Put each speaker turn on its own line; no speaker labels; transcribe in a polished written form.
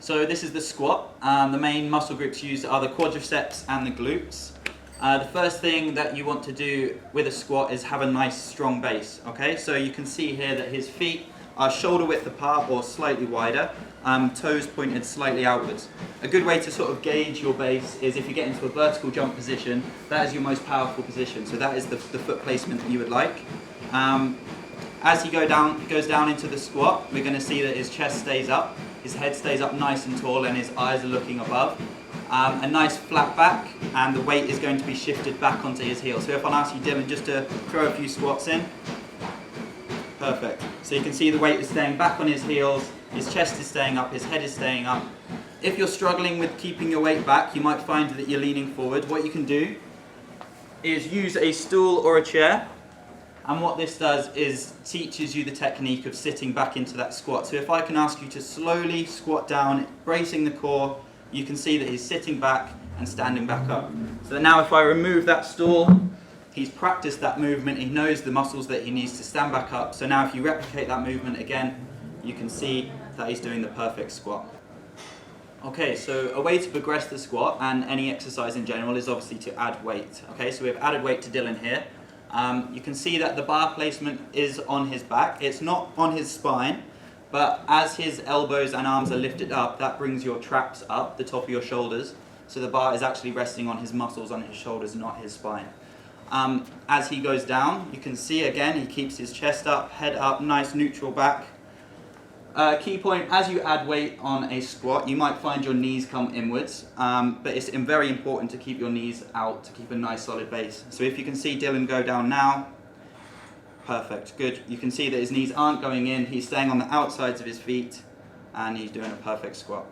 So this is the squat. The main muscle groups used are the quadriceps and the glutes. The first thing that you want to do with a squat is have a nice strong base, okay? So you can see here that his feet are shoulder width apart or slightly wider, toes pointed slightly outwards. A good way to sort of gauge your base is if you get into a vertical jump position, that is your most powerful position. So that is the foot placement that you would like. As he goes down into the squat, we're going to see that his chest stays up, his head stays up nice and tall, and his eyes are looking above. A nice flat back, and the weight is going to be shifted back onto his heels. So if I ask you, Dylan, just to throw a few squats in. Perfect. So you can see the weight is staying back on his heels, his chest is staying up, his head is staying up. If you're struggling with keeping your weight back, you might find that you're leaning forward. What you can do is use a stool or a chair. And what this does is teaches you the technique of sitting back into that squat. So if I can ask you to slowly squat down, bracing the core, you can see that he's sitting back and standing back up. So now if I remove that stool, he's practiced that movement, he knows the muscles that he needs to stand back up. So now if you replicate that movement again, you can see that he's doing the perfect squat. Okay, so a way to progress the squat and any exercise in general is obviously to add weight. Okay, so we've added weight to Dylan here. You can see that the bar placement is on his back. It's not on his spine, but as his elbows and arms are lifted up, that brings your traps up, the top of your shoulders. So the bar is actually resting on his muscles on his shoulders, not his spine. As he goes down, you can see again, he keeps his chest up, head up, nice neutral back. Key point, as you add weight on a squat, you might find your knees come inwards, but it's very important to keep your knees out to keep a nice solid base. So if you can see Dylan go down now, perfect, good. You can see that his knees aren't going in, he's staying on the outsides of his feet, and he's doing a perfect squat.